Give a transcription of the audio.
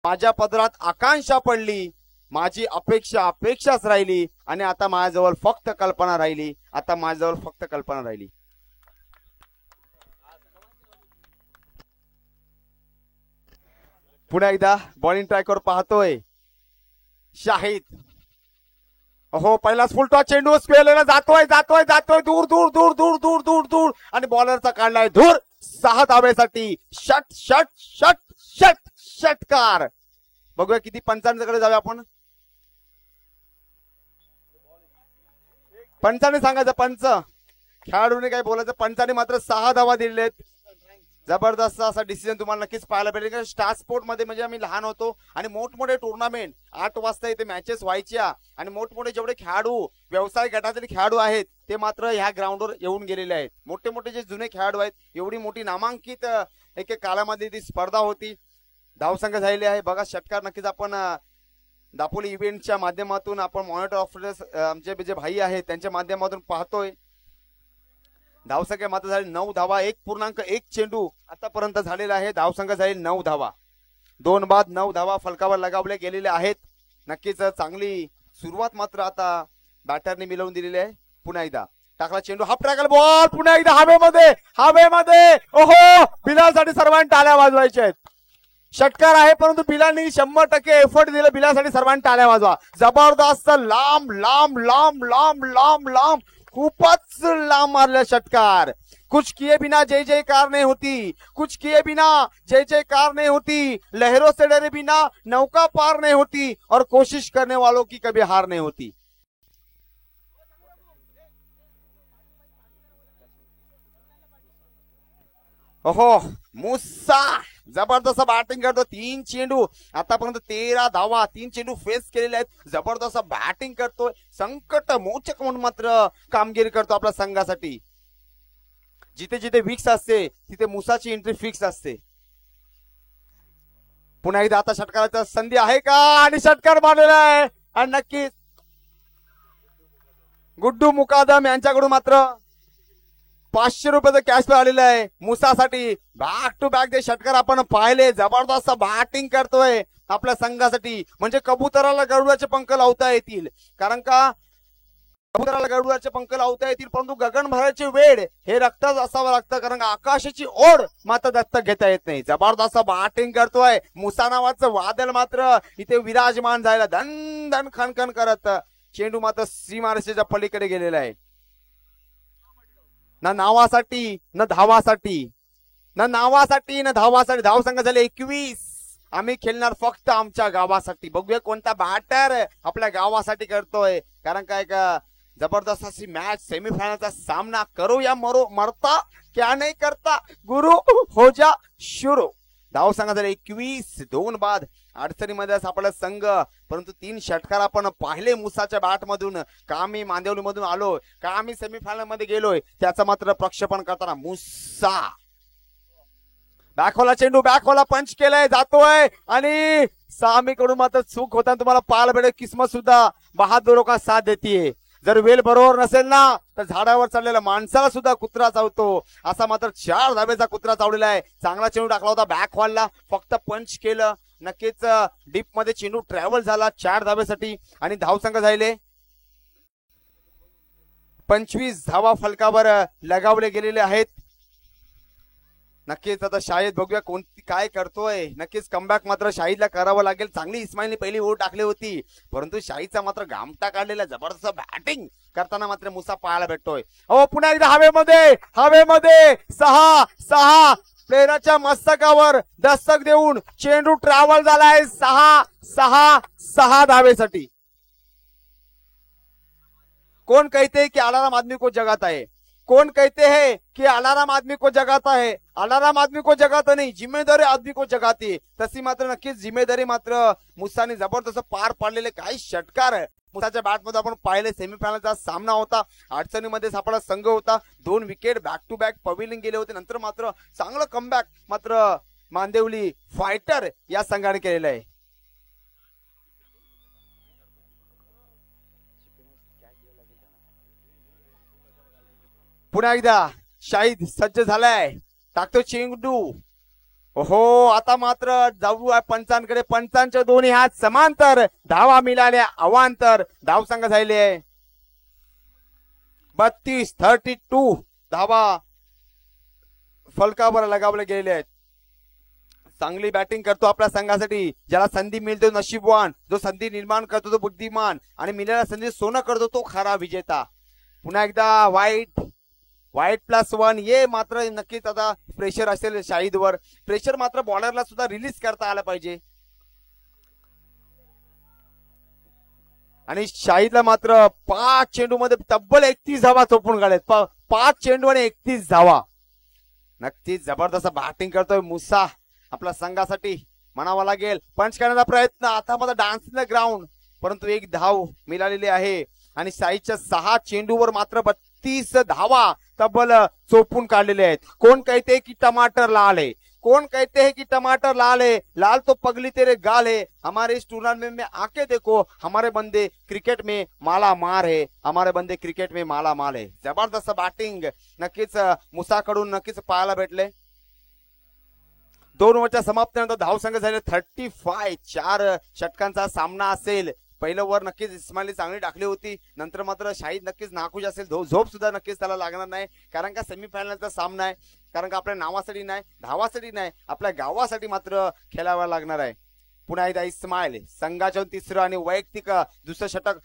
माझ्या पदरात आकांक्षा पडली, माझी अपेक्षा अपेक्षाच राहिली आणि आता माझ्याजवळ फक्त कल्पना राहिली, आता माझ्याजवळ फक्त कल्पना राहिली. पुन्हा एकदा बॉलिंग ट्रॅकवर पाहतोय शाहिद. हो, पहिलाच फुल टॉस चेंडू स्क्वेअरला जातोय जातोय जातोय दूर दूर दूर दूर दूर दूर दूर आणि बॉलरचा काढलाय दूर. 6 धावेसाठी षट षट षट षट षटकार. बघूया किती पंचांकडे जाऊया आपण. पंचाने सांगायचं, पंच खेळाडूने काय बोलायचं. पंचाने मात्र 6 धावा दिलेत. जबरदस्त असा डिसिजन तुम्हाला नक्कीच पाहायला भेटेल. स्टार स्पोर्ट मध्ये म्हणजे आम्ही लहान होतो आणि मोठमोठे टुर्नामेंट 8 वाजता इथे मॅचेस व्हायच्या आणि मोठमोठे जेवढे खेळाडू व्यवसाय गटातील खेळाडू आहेत ते मात्र ह्या ग्राउंडवर येऊन गेलेले आहेत. मोठे मोठे जे जुने खेळाडू आहेत, एवढी मोठी नामांकित एक काळामध्ये ती स्पर्धा होती. धावसंख्या झालेली आहे बघा. षटकार नक्कीच आपण दापोली इव्हेंटच्या माध्यमातून आपण मॉनिटर ऑफिसर आमचे जे भाई आहेत त्यांच्या माध्यमातून पाहतोय. धावसंख्या मात्र झाली 9 धावा. 1.1 चेंडू आतापर्यंत झालेला आहे. धावसंख्या झाली 9 धावा. 2 बाद 9 धावा फलकावर लगावल्या गेलेल्या आहेत. नक्कीच चांगली सुरुवात मात्र आता बॅटरने मिळवून दिलेली आहे. पुन्हा एकदा टाकला चेंडू, हाफ ट्रॅकल बॉल, पुन्हा एकदा हवेमध्ये हवेमध्ये. ओहो, बिलालसाठी सर्वांनी टाळ्या वाजवायच्या आहेत. षटकार आहे परंतु बिलालने 100% एफर्ट दिलं. बिलालसाठी सर्वांनी टाळ्या वाजवा. जबरदस्त लांब लांब लांब लांब लांब लांब खूपच लांब मारला षटकार. कुछ किए बिना जय जयकार नहीं होती, कुछ किए बिना जय जयकार नहीं होती, लहरों से डरे बिना नौका पार नहीं होती और कोशिश करने वालों की कभी हार नहीं होती. ओहो, मुसा जबरदस्त बॅटिंग करतो. 3 चेंडू आतापर्यंत 13 धावा, 3 चेंडू फेस केलेले आहेत. जबरदस्त बॅटिंग करतोय. संकट मोचक म्हणून मात्र कामगिरी करतो आपल्या संघासाठी. जिथे जिथे विक्स असते तिथे मुसाची एंट्री फिक्स असते. पुन्हा एकदा आता षटकाराची संधी आहे का आणि षटकार मारलेला आहे आणि नक्कीच गुड्डू मुकादम यांच्याकडून मात्र 500 रुपयाचं कॅश आलेलं आहे मुसासाठी. बॅक टू बॅक जे षटकार आपण पाहिले. जबरदस्त बॅटिंग करतोय आपल्या संघासाठी. म्हणजे कबुतराला गरुडाचे पंख लावता येतील, कारण का कबुतराला गरुडाचे पंख लावता येतील परंतु गगन भराचे वेळ हे रक्तच असावं लागतं, कारण आकाशाची ओढ मात्र दत्तक घेता येत नाही. जबरदस्त बॅटिंग करतोय मुसा नावाचं वादळ मात्र इथे विराजमान झालं. धन धन खणखण करत चेंडू मात्र सीमारेषेच्या पलीकडे गेलेला आहे. ना नावासाठी न धावासाठी, ना नावासाठी न धावासाठी. धावसंख्या झाले 21. आम्ही खेळणार फक्त आमच्या गावासाठी. बघूया कोणता बॅटर आपल्या गावासाठी करतोय, कारण काय का जबरदस्त अशी मॅच सेमीफायनलचा सामना. करो या मरो, मरता क्या नाही करता, गुरु हो जा शुरू. धावसंख्या झाले 21. 2 बाद. अडचणीमध्ये सापडला संघ, परंतु 3 षटकार आपण पाहिले मुसाच्या बॅट मधून. का आम्ही मांदेवली मधून आलोय, का आम्ही सेमीफायनल मध्ये गेलोय, त्याचं मात्र प्रक्षेपण करताना मुसा. बॅकहोला चेंडू, बॅकहोला पंच केलाय, जातोय आणि सामीकडून मात्र चूक होताना तुम्हाला पाहायला भेटेल. किस्मत सुद्धा बहादुरों का साथ देतीये. जर वेल बरोबर नसेल ना तर झाडावर चढलेल्या माणसाला सुद्धा कुत्रा चावतो. असा मात्र 4 धावेचा कुत्रा चावलेला आहे. चांगला चेंडू टाकला होता बॅक हॉलला, फक्त पंच केलं. नक्कीच डीप मध्ये चेंडू ट्रॅव्हल झाला 4 धावेसाठी आणि धावसंख्या झाले 25 धावा फलकावर लगावले गेलेले आहेत. नक्कीच आता शाहिद बघूया कोणती काय करतोय. नक्कीच कमबॅक मात्र शाहिदला करावं लागेल. चांगली इस्माईलने पहिली ओव्हर टाकली होती, परंतु शाहिदचा मात्र गामटा काढलेला जबरदस्त बॅटिंग करताना मात्र मुसा पाहायला भेटतोय. हो, पुन्हा एकदा हवेमध्ये हवेमध्ये 6 प्लेयरच्या मस्तकावर दस्तक देऊन चेंडू ट्रॅव्हल झालाय 6 धावेसाठी. कौन कहते कि अलाराम आदमी को जगाता है, कौन कहते हैं कि अलाराम आदमी को जगाता है. अलाराम आदमी को जगाता नहीं, जिम्मेदारी आदमी को जगाती. तशी मात्र नक्कीच जिम्मेदारी मात्र मुसाने जबरदस्त पार पाडलेले काही षटकार मुसाच्या बॅटमध्ये आपण पाहिले. सेमीफायनलचा सामना होता, अडचणीमध्ये सापडा संघ होता. 2 विकेट बॅक टू बॅक पवेलिंग गेले होते. नंतर मात्र चांगलं कमबॅक मात्र मांदेवली फायटर या संघाने केलेलं आहे. पुन्हा एकदा शाहिद सज्ज झालाय, टाकतो चेंडू. हो आता मात्र जाऊ आहे पंचांकडे. पंचांच्या दोन्ही हात समांतर, धावा मिळाल्या अवांतर. धाव संघ झाले 32-32 धावा फलकावर लगावले गेले आहेत. चांगली बॅटिंग करतो आपल्या संघासाठी. ज्याला संधी मिळते नशीबवान, जो संधी निर्माण करतो तो बुद्धिमान, आणि मिळालेल्या संधी सोनं करतो तो खरा विजेता. पुन्हा एकदा वाईट +1. ये मात्र नक्कीच आता प्रेशर असेल शाहिदवर. प्रेशर मात्र बॉलरला सुद्धा रिलीज करता आलं पाहिजे. आणि शाहिदला मात्र 5 चेंडू मध्ये तब्बल 31 धावा चोपून काढलेत. 5 चेंडू आणि 31 धावा. नक्कीच जबरदस्त बॅटिंग करतोय मुसा आपल्या संघासाठी म्हणावा लागेल. पंच करण्याचा प्रयत्न, आता माझा डान्स इन द ग्राउंड, परंतु एक धाव मिळालेली आहे. आणि शाहीच्या 6 चेंडूवर मात्र 32 धावा तब्बल चोपून काढलेले आहेत. कोण कहते की टमाटर लाल है, कौन कहते हैं कि टमाटर लाल है, लाल तो पगली तेरे गाल है. हमारे इस टूर्नामेंट में आके देखो, हमारे बंदे क्रिकेट में माला मार है, हमारे बंदे क्रिकेट में माला माल है. जबरदस्त बॅटिंग नक्कीच मुसाकडून नक्कीच पाहायला भेटले. 2 ओव्हरच्या समाप्तीनंतर धावसंख्या झाले 35. 4 षटकांचा सामना असेल. पहिलं ओव्हर नक्कीच इस्माइलने चांगली टाकली होती, नंतर मात्र शाहिद नक्कीच नाखुश असेल. झोप सुद्धा नक्कीच त्याला लागणार नाही, कारण का सेमीफायनलचा सामना आहे. कारण का आपल्या नावासाठी नाही, धावासाठी नाही, आपल्या गावासाठी मात्र खेळावा लागणार आहे. पुन्हा एकदा इस्माइल संघाच्या 3रं आणि वैयक्तिक दुसरं षटक